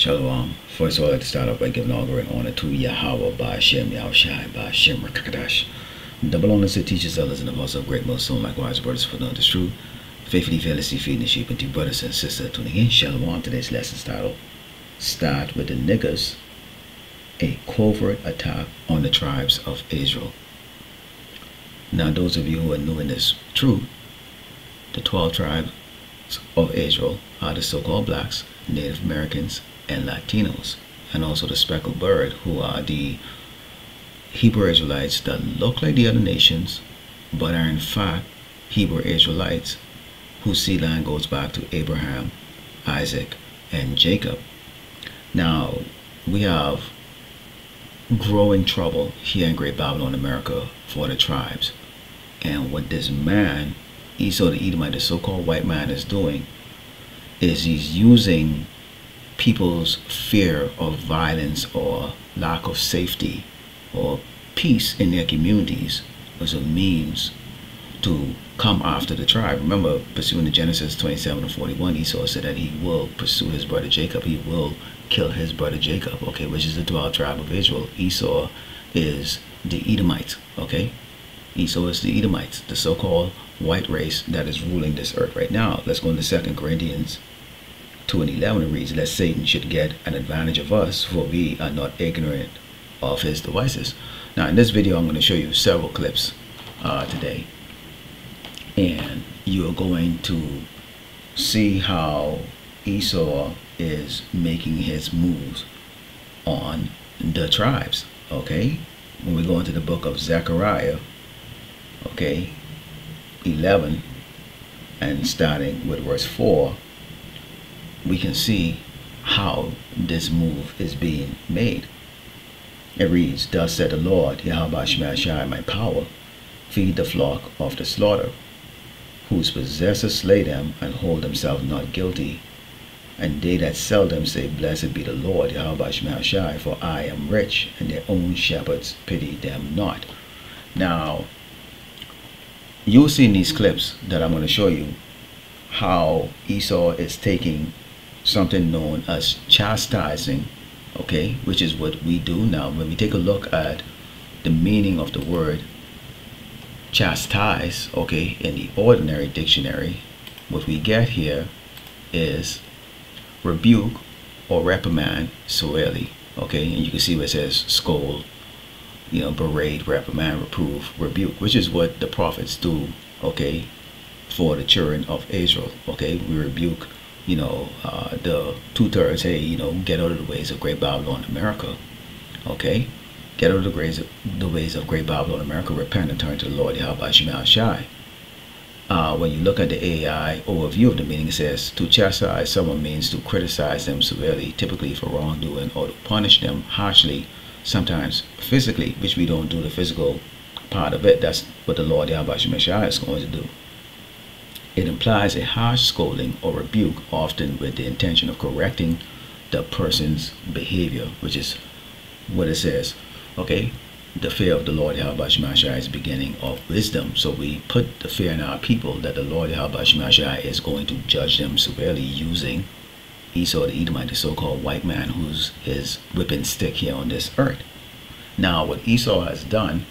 Shalom. First of all, I'd like to start off by giving all glory and honor to Yahweh, by Hashem, Yahushai, by Hashem, Rakakadash. Double honors to teachers, elders, and the most of great most, likewise, brothers, for knowing this truth. Faithfully, fearlessly feeding the sheep, and to brothers and sisters tuning in. Shalom. Today's lesson title: Start with the Niggers, a covert attack on the tribes of Israel. Now, those of you who are new in this truth, the 12 tribes of Israel are the so-called blacks, Native Americans, and Latinos, and also the speckled bird, who are the Hebrew Israelites that look like the other nations, but are in fact Hebrew Israelites whose seed line goes back to Abraham, Isaac, and Jacob. Now, we have growing trouble here in Great Babylon, America, for the tribes. And what this man, Esau the Edomite, the so-called white man, is doing is he's using people's fear of violence or lack of safety or peace in their communities as a means to come after the tribe. Remember, pursuing the Genesis 27:41, Esau said that he will pursue his brother Jacob. He will kill his brother Jacob, okay, which is the 12th tribe of Israel. Esau is the Edomites, okay? Esau is the Edomites, the so-called white race that is ruling this earth right now. Let's go into 2 Corinthians 2:11. It reads, "Lest Satan should get an advantage of us, for we are not ignorant of his devices." Now, in this video, I'm going to show you several clips today, and you're going to see how Esau is making his moves on the tribes, okay? When we go into the book of Zechariah, okay, 11, and starting with verse 4, we can see how this move is being made. It reads, "Thus said the Lord, Yahweh Shemashai, my power, feed the flock of the slaughter, whose possessors slay them and hold themselves not guilty. And they that sell them say, Blessed be the Lord, Yahweh Shemashai, for I am rich, and their own shepherds pity them not." Now, you'll see in these clips that I'm going to show you how Esau is taking something known as chastising, okay, which is what we do now. When we take a look at the meaning of the word chastise, okay, in the ordinary dictionary, what we get here is rebuke or reprimand severely, okay, and you can see where it says scold, you know, berate, reprimand, reprove, rebuke, which is what the prophets do, okay, for the children of Israel, okay. We rebuke, you know, the 2/3, hey, you know, get out of the ways of Great Babylon, America, okay. Get out of the ways of Great Babylon, America, repent and turn to the Lord, Yahweh Shemashai. When you look at the AI overview of the meaning, it says to chastise someone means to criticize them severely, typically for wrongdoing, or to punish them harshly, sometimes physically, which we don't do the physical part of it. That's what the Lord Yahweh Shemashai is going to do. It implies a harsh scolding or rebuke, often with the intention of correcting the person's behavior, which is what it says, okay. The fear of the Lord Yahweh Shemashai is the beginning of wisdom. So we put the fear in our people that the Lord Yahweh Shemashai is going to judge them severely using Esau the Edomite, the so-called white man, who's his whipping stick here on this earth. Now, what Esau has done,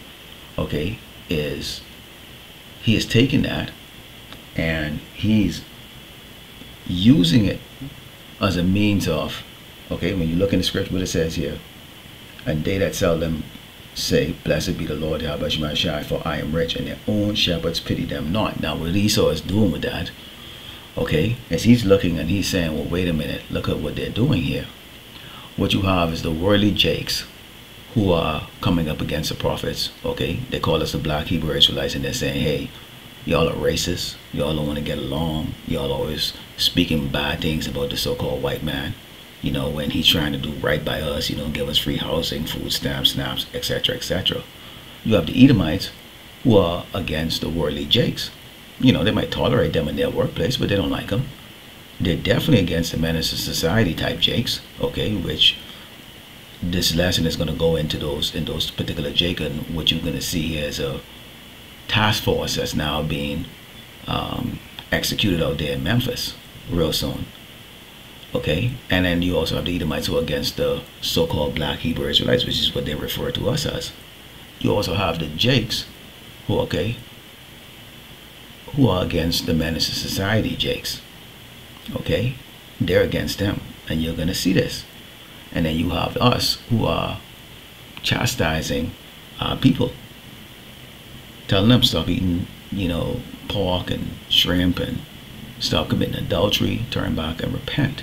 okay, is he has taken that and he's using it as a means of, okay, when you look in the scripture, what it says here, and they that sell them say, Blessed be the Lord Yahweh Shemashai, for I am rich, and their own shepherds pity them not. Now, what Esau is doing with that, okay, is he's looking and he's saying, well, wait a minute, look at what they're doing here. What you have is the worldly jakes who are coming up against the prophets, okay. They call us the black Hebrew Israelites, and they're saying, hey, y'all are racist, y'all don't want to get along, y'all always speaking bad things about the so-called white man, you know, when he's trying to do right by us, you know, give us free housing, food stamps, snaps, etc., etc. You have the Edomites who are against the worldly jakes. You know, they might tolerate them in their workplace, but they don't like them. They're definitely against the menace of society type jakes, okay, which this lesson is going to go into in those particular jake, and what you're going to see here is a task force that's now being executed out there in Memphis real soon. Okay, and then you also have the Edomites who are against the so-called black Hebrew Israelites, which is what they refer to us as. You also have the Jakes, who are against the Menace to Society Jakes. Okay, they're against them, and you're gonna see this. And then you have us who are chastising our people, telling them stop eating, pork and shrimp, and stop committing adultery, turn back and repent.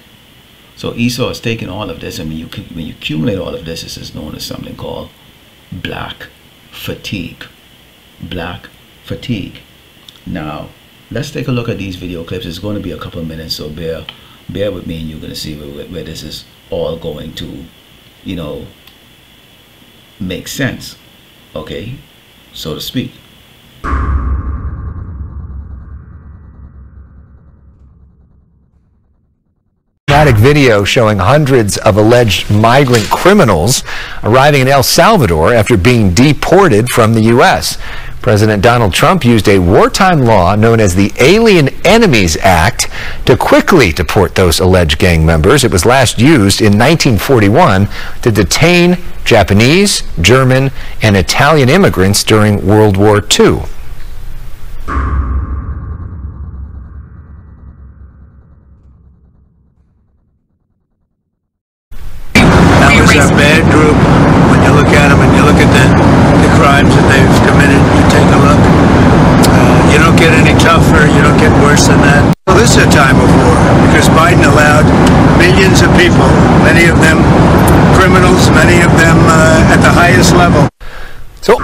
So Esau is taking all of this, and when you accumulate all of this, this is known as something called black fatigue. Black fatigue. Now, let's take a look at these video clips. It's going to be a couple of minutes, so bear with me, and you're going to see where this is all going to, make sense, okay, so to speak. Video showing hundreds of alleged migrant criminals arriving in El Salvador after being deported from the U.S. President Donald Trump used a wartime law known as the Alien Enemies Act to quickly deport those alleged gang members. It was last used in 1941 to detain Japanese, German, and Italian immigrants during World War II. It's a bad group when you look at them and you look at the crimes that they've committed. You take a look. You don't get any tougher. You don't get worse than that. Well, this is a time of war because Biden allowed millions of people, many of them criminals, many of them at the highest level. So.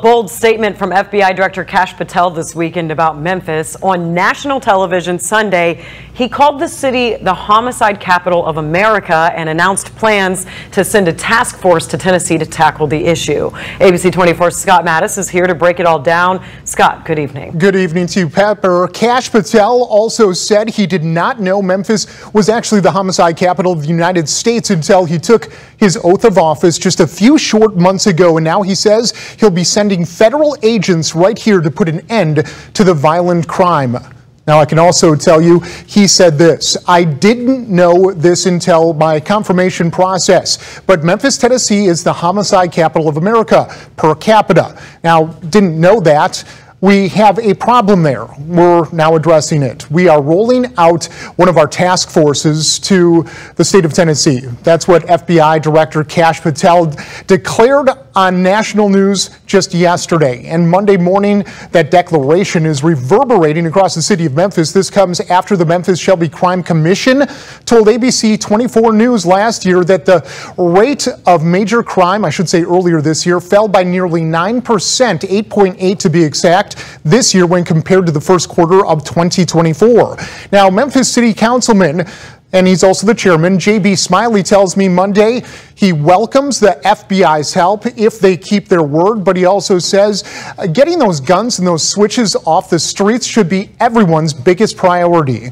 Bold statement from FBI Director Kash Patel this weekend about Memphis. On national television Sunday, he called the city the homicide capital of America and announced plans to send a task force to Tennessee to tackle the issue. ABC 24's Scott Mattis is here to break it all down. Scott, good evening. Good evening to you, Pepper. Kash Patel also said he did not know Memphis was actually the homicide capital of the United States until he took his oath of office just a few short months ago. And now he says he'll be sending federal agents right here to put an end to the violent crime. Now, I can also tell you, he said this: I didn't know this until my confirmation process, but Memphis, Tennessee is the homicide capital of America per capita. Now, didn't know that. We have a problem there. We're now addressing it. We are rolling out one of our task forces to the state of Tennessee. That's what FBI Director Kash Patel declared on national news just yesterday. And Monday morning, that declaration is reverberating across the city of Memphis. This comes after the Memphis Shelby Crime Commission told ABC 24 News last year that the rate of major crime, I should say earlier this year, fell by nearly 9%, 8.8 to be exact, this year when compared to the first quarter of 2024. Now, Memphis City Councilman, and he's also the chairman, J.B. Smiley, tells me Monday he welcomes the FBI's help if they keep their word, but he also says getting those guns and those switches off the streets should be everyone's biggest priority.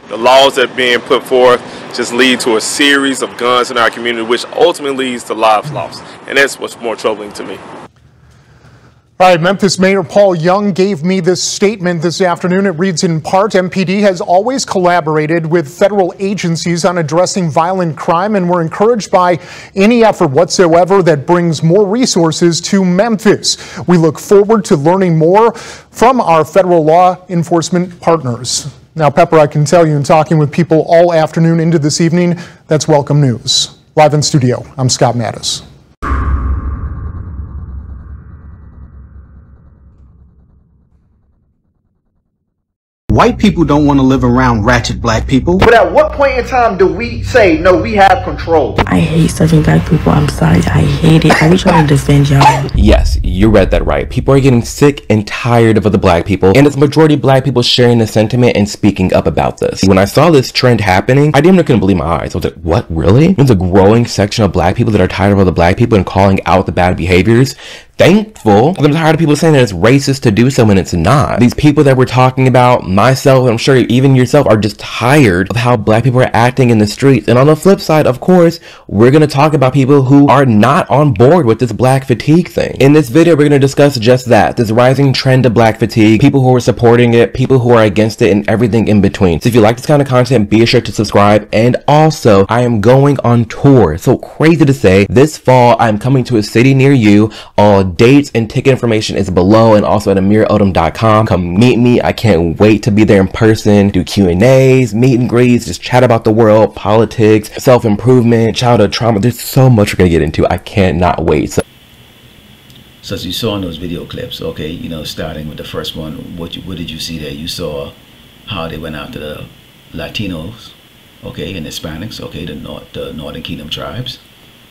The laws that are being put forth just lead to a series of guns in our community, which ultimately leads to lives lost. And that's what's more troubling to me. All right, Memphis Mayor Paul Young gave me this statement this afternoon. It reads in part, MPD has always collaborated with federal agencies on addressing violent crime, and we're encouraged by any effort whatsoever that brings more resources to Memphis. We look forward to learning more from our federal law enforcement partners. Now, Pepper, I can tell you in talking with people all afternoon into this evening, that's welcome news. Live in studio, I'm Scott Mattis. White people don't want to live around ratchet black people. But at what point in time do we say, no, we have control? I hate serving black people. I'm sorry. I hate it. I be trying to defend y'all. Yes, you read that right. People are getting sick and tired of the black people, and it's majority of black people sharing the sentiment and speaking up about this. When I saw this trend happening, I couldn't believe my eyes. I was like, what, really? There's a growing section of black people that are tired of other black people and calling out the bad behaviors. thankful. I'm tired of people saying that it's racist to do so when it's not. These people that we're talking about, myself, and I'm sure even yourself, are just tired of how black people are acting in the streets. And on the flip side, of course, we're going to talk about people who are not on board with this black fatigue thing. In this video, we're going to discuss just that, this rising trend of black fatigue, people who are supporting it, people who are against it, and everything in between. So if you like this kind of content, be sure to subscribe. And also, I am going on tour. So crazy to say, this fall, I'm coming to a city near you. All dates and ticket information is below, and also at amirodom.com. Come meet me. I can't wait to be there in person, do Q&As, meet and greets, just chat about the world, politics, self-improvement, childhood trauma. There's so much we're gonna get into. I cannot wait. So as you saw in those video clips, okay, you know, starting with the first one, what did you see there? You saw how they went after the Latinos, okay, and Hispanics, okay, the Northern Kingdom tribes.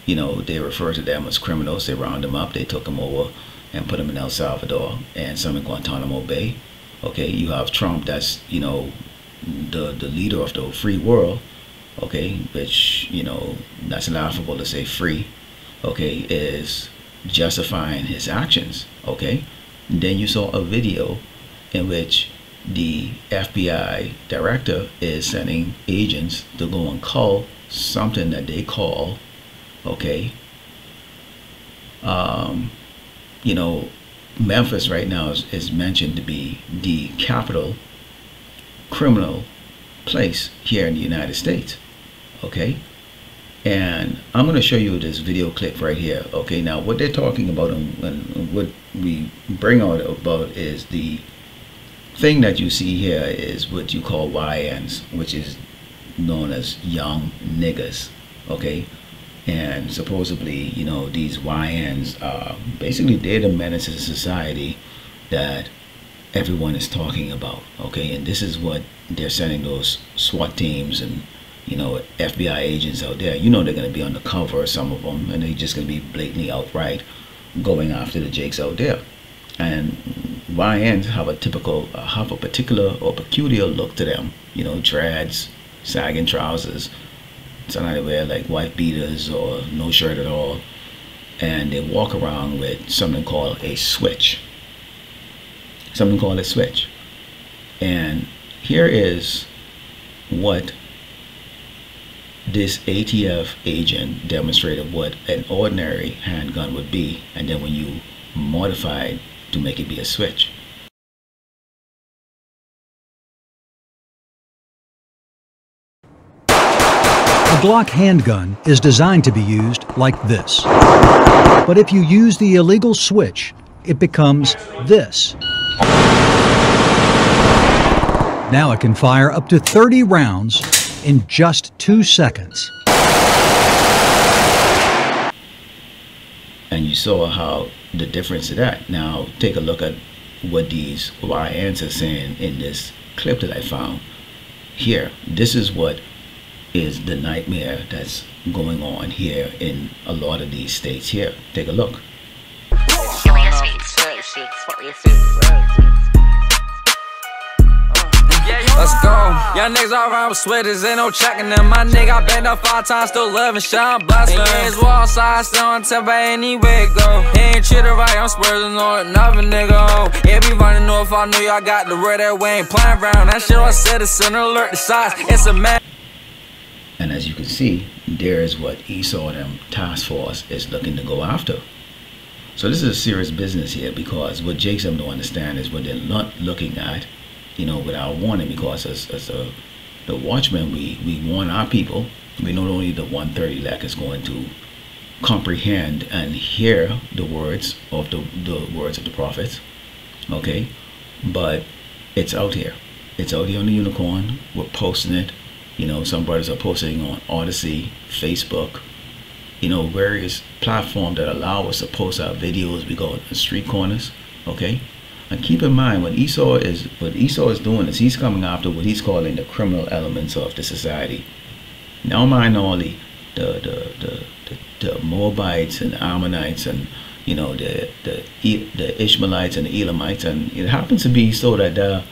You know, they refer to them as criminals. They round them up, they took them over and put them in El Salvador and some in Guantanamo Bay. Okay, you have Trump, that's, you know, the leader of the free world, okay, which, you know, that's laughable to say free, okay, is justifying his actions, okay. And then you saw a video in which the FBI director is sending agents to go and call something that they call, okay, you know, Memphis right now is mentioned to be the capital criminal place here in the United States, okay. And I'm going to show you this video clip right here, okay. Now what they're talking about and what we bring out about is the thing that you see here is what you call YNs, which is known as young niggas, okay. And supposedly, you know, these YNs are basically, they're the menace to society that everyone is talking about, okay. And this is what they're sending those SWAT teams and, you know, FBI agents out there. You know, they're going to be on the cover, some of them, and they're just going to be blatantly outright going after the jakes out there. And YNs have a particular or peculiar look to them, you know, dreads, sagging trousers. Sometimes they wear like white beaters or no shirt at all, and they walk around with something called a switch. Something called a switch. And here is what this ATF agent demonstrated what an ordinary handgun would be, and then when you modify it to make it be a switch. A Glock handgun is designed to be used like this. But if you use the illegal switch, it becomes this. Now it can fire up to 30 rounds in just 2 seconds. And you saw how the difference of that. Now take a look at what these YNs are saying in this clip that I found here. This is what is the nightmare that's going on here in a lot of these states here. Take a look. Let's go. Young niggas all around with sweaters, ain't no checking them. My nigga, I been up 5 times, still loving shine, blasting. His wall side, still on temper, anywhere it go. He ain't treated right, I'm spurting on another nigga. Yeah, be running north, I know y'all got the word that we ain't playing around. That shit I said, it's an alert, the size, it's a man. And as you can see, there is what Esau and them task force is looking to go after. So this is a serious business here, because what Jakes don't understand is what they're not looking at, you know, without warning, because as the watchmen, we warn our people. We not only the 130 lakh is going to comprehend and hear the words of the prophets, okay, but it's out here. It's out here on the Unicorn. We're posting it. You know, some brothers are posting on Odyssey, Facebook, you know, various platforms that allow us to post our videos. We go in street corners, okay. And keep in mind, what Esau is doing is he's coming after what he's calling the criminal elements of the society. Now mind all the Moabites and the Ammonites and, you know, the Ishmaelites and the Elamites, and it happens to be so that the,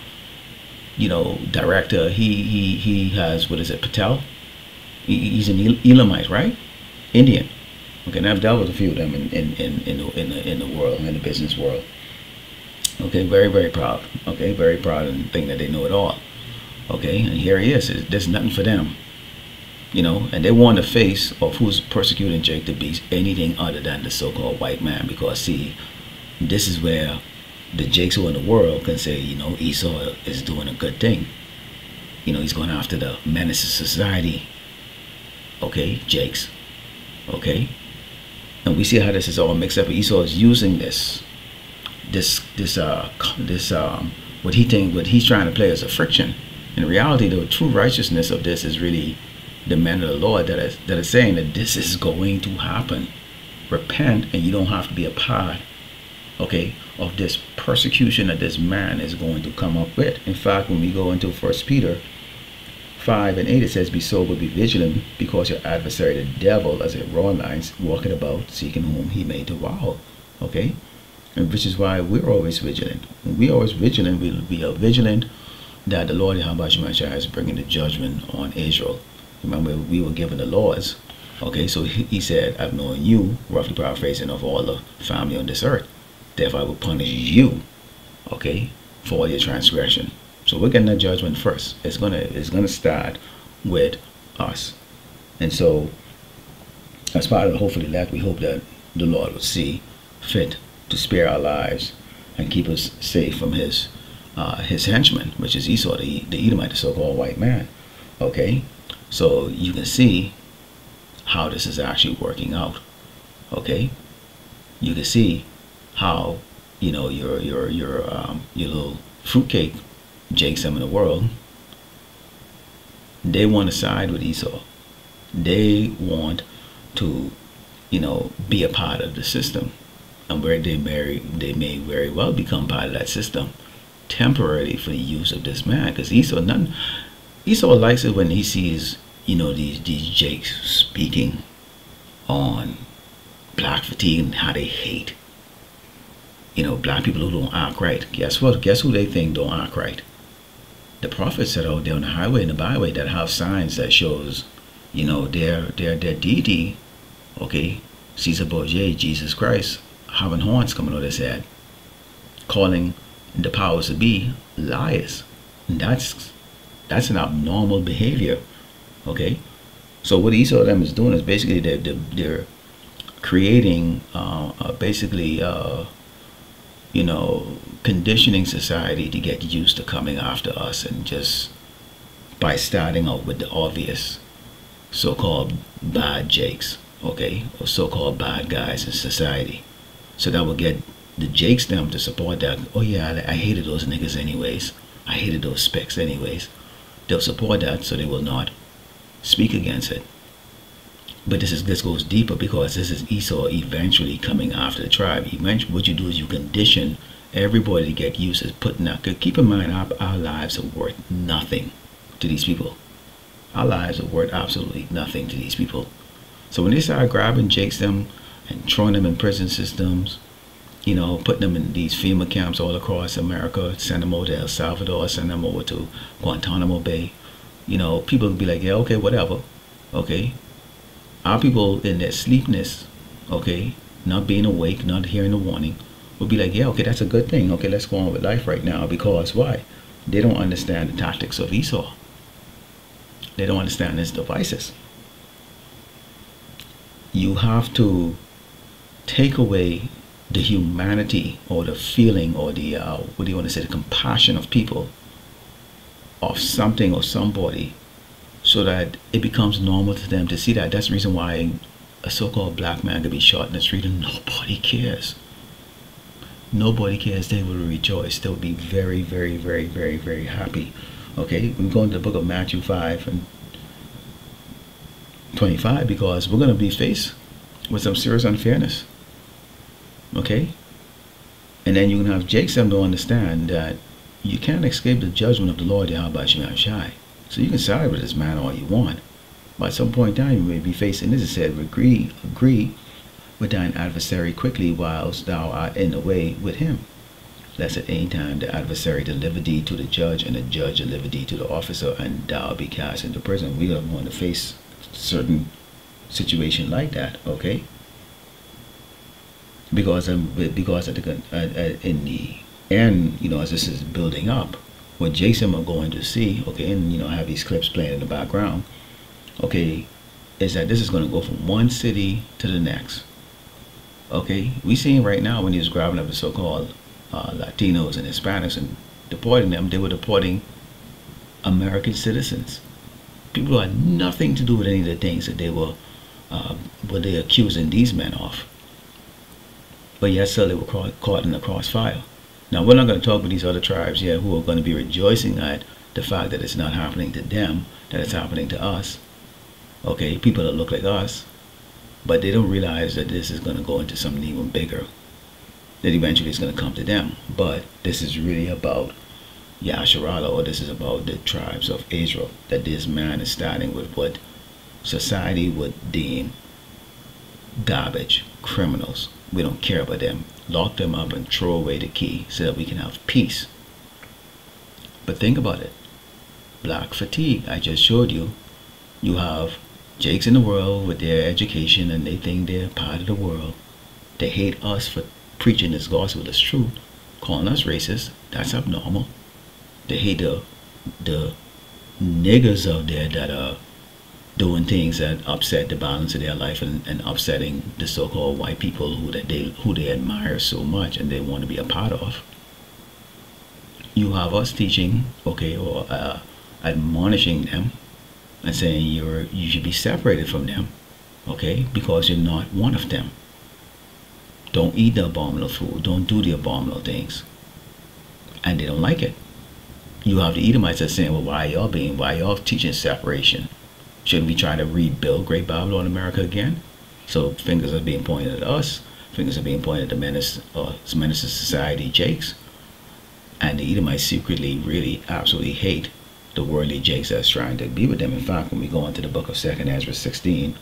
you know, director, he has, what is it, Patel? He's an Elamite, right? Indian. Okay, and I've dealt with a few of them in the world, in the business world. Okay, very, very proud. Okay, very proud and think that they know it all. Okay, and here he is. There's nothing for them. You know, and they want the face of who's persecuting Jake to be anything other than the so-called white man. Because see, this is where the Jakes who are in the world can say, you know, Esau is doing a good thing. You know, he's going after the menace of society. Okay, Jakes. Okay, and we see how this is all mixed up. Esau is using this what he's trying to play as a friction. In reality, the true righteousness of this is really the men of the Lord that are saying that this is going to happen. Repent, and you don't have to be a part, okay, of this persecution that this man is going to come up with. In fact, when we go into 1 Peter 5 and 8, it says, be sober, be vigilant, because your adversary, the devil, as a roaring lion, walking about, seeking whom he may devour. Okay? And which is why we're always vigilant. When we're always vigilant, we are vigilant that the Lord Yahweh is bringing the judgment on Israel. Remember, we were given the laws. Okay, so he said, I've known you, roughly paraphrasing, of all the family on this earth. Therefore, I will punish you, okay, for all your transgression. So we're getting that judgment first. It's gonna start with us. And so, as part of the hopefully elect, we hope that the Lord will see fit to spare our lives and keep us safe from his henchman, which is Esau, the Edomite, the so-called white man. Okay, so you can see how this is actually working out. Okay, you can see how, you know, your little fruitcake Jakes them in the world, they want to side with Esau. They want to, you know, be a part of the system, and where they may very well become part of that system temporarily for the use of this man. Because Esau likes it when he sees, you know, these Jakes speaking on black fatigue and how they hate, you know, black people who don't act right. Guess what? Guess who they think don't act right? The prophets that are out there on the highway and the byway that have signs that shows, you know, their deity, okay, Caesar Borgia, Jesus Christ, having horns coming out of his head, calling the powers to be liars. And that's an abnormal behavior. Okay, so what Esau them is doing is basically they're creating basically you know, conditioning society to get used to coming after us, and just by starting out with the obvious so-called bad Jakes, okay, or so-called bad guys in society. So that will get the Jakes them to support that. Oh yeah, I hated those niggas anyways. I hated those specs anyways. They'll support that, so they will not speak against it. But this goes deeper, because this is Esau eventually coming after the tribe. Eventually, what you do is you condition everybody to get used to putting that. Keep in mind, our lives are worth nothing to these people. Our lives are worth absolutely nothing to these people. So when they start grabbing Jakes them and throwing them in prison systems, you know, putting them in these FEMA camps all across America, send them over to El Salvador, send them over to Guantanamo Bay, you know, people will be like, yeah, okay, whatever, okay. Our people in their sleepness, okay, not being awake, not hearing the warning, will be like, yeah, okay, that's a good thing. Okay, let's go on with life right now. Because why? They don't understand the tactics of Esau. They don't understand his devices. You have to take away the humanity or the feeling or the, what do you want to say, the compassion of people, of something or somebody, so that it becomes normal to them to see that. That's the reason why a so-called black man could be shot in the street and nobody cares. Nobody cares. They will rejoice. They will be very, very, very, very, very happy. Okay, we go into the book of Matthew 5 and 25, because we're going to be faced with some serious unfairness. Okay, and then you can have Jakes them to understand that you can't escape the judgment of the Lord Yahweh Shai. So you can side with this man all you want, but at some point in time you may be facing this. It said, agree with thine adversary quickly whilst thou art in the way with him, lest at any time the adversary deliver thee to the judge, and the judge deliver thee to the officer, and thou be cast into prison. We are going to face certain situation like that. Okay, because at the in the end, you know, as this is building up, what Jason are going to see, okay, and you know, I have these clips playing in the background, okay, is that this is going to go from one city to the next. Okay, we seeing right now when he was grabbing up the so-called Latinos and Hispanics and deporting them, they were deporting American citizens, people who had nothing to do with any of the things that they were what they accusing these men of. But yet still they were caught in the crossfire. Now we're not going to talk with these other tribes here who are going to be rejoicing at the fact that it's not happening to them, that it's happening to us. Okay, people that look like us, but they don't realize that this is going to go into something even bigger, that eventually it's going to come to them. But this is really about Yasharala, or this is about the tribes of Israel, that this man is starting with what society would deem garbage, criminals. We don't care about them. Lock them up and throw away the key so that we can have peace. But think about it. Black fatigue, I just showed you. You have Jakes in the world with their education and they think they're part of the world. They hate us for preaching this gospel, this truth, calling us racist. That's abnormal. They hate the niggers out there that are doing things that upset the balance of their life and upsetting the so-called white people who they admire so much and they want to be a part of. You have us teaching, okay, or admonishing them and saying you should be separated from them, okay, because you're not one of them. Don't eat the abominable food. Don't do the abominable things. And they don't like it. You have the Edomites that are saying, well, why y'all teaching separation? Shouldn't we try to rebuild Great Babylon America again? So fingers are being pointed at us. Fingers are being pointed at the menace of society, Jakes. And the Edomites secretly really absolutely hate the worldly Jakes that's trying to be with them. In fact, when we go into the book of 2nd Ezra 16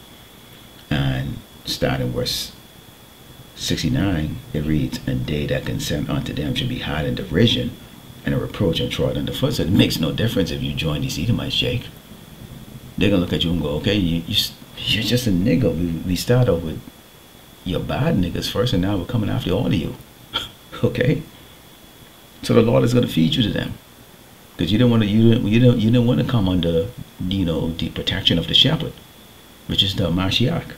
and starting verse 69, it reads, and they that consent unto them should be hid in derision and a reproach and trod underfoot. So it makes no difference if you join these Edomites, Jake. They're going to look at you and go, okay, you're just a nigga. We start off with your bad niggas first, and now we're coming after all of you. Okay? So the Lord is going to feed you to them. Because you didn't want to come under, you know, the protection of the shepherd, which is the Mashiach.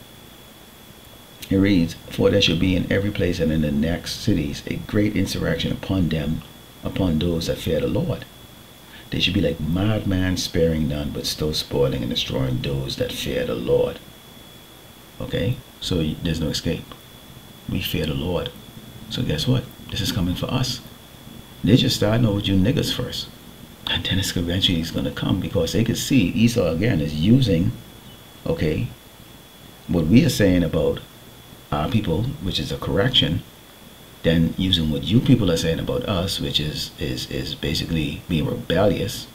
It reads, for there shall be in every place and in the next cities a great insurrection upon them, upon those that fear the Lord. They should be like madmen, sparing none, but still spoiling and destroying those that fear the Lord. Okay? So there's no escape. We fear the Lord. So guess what? This is coming for us. They just starting over with you niggas first. And then it's eventually going to come, because they could see Esau again is using, okay, what we are saying about our people, which is a correction, then using what you people are saying about us, which is basically being rebellious.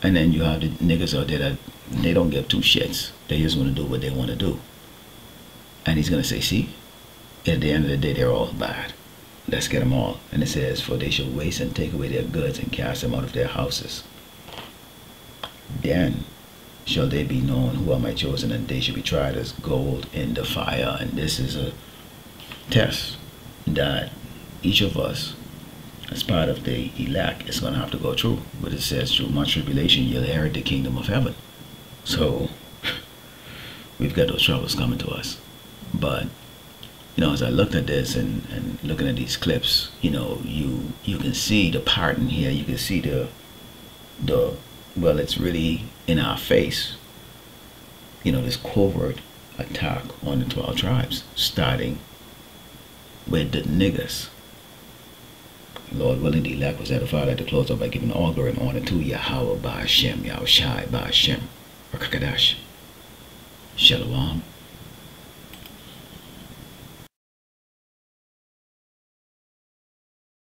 And then you have the niggas out there that they don't give two shits. They just want to do what they want to do. And he's going to say, see, at the end of the day, they're all bad. Let's get them all. And it says, for they shall waste and take away their goods and cast them out of their houses. Then shall they be known who are my chosen, and they shall be tried as gold in the fire. And this is a test that each of us, as part of the elect, is going to have to go through. But it says, through much tribulation, you'll inherit the kingdom of heaven. So we've got those troubles coming to us. But you know, as I looked at this and looking at these clips, you know, you can see the pattern here. You can see the well, it's really in our face. You know, this covert attack on the 12 tribes, starting with the niggas. Lord willing, the elect was edified at the close of by giving all glory and honor to Yahweh by Hashem, Yahushai by Hashem, Rakakadash. Shalom.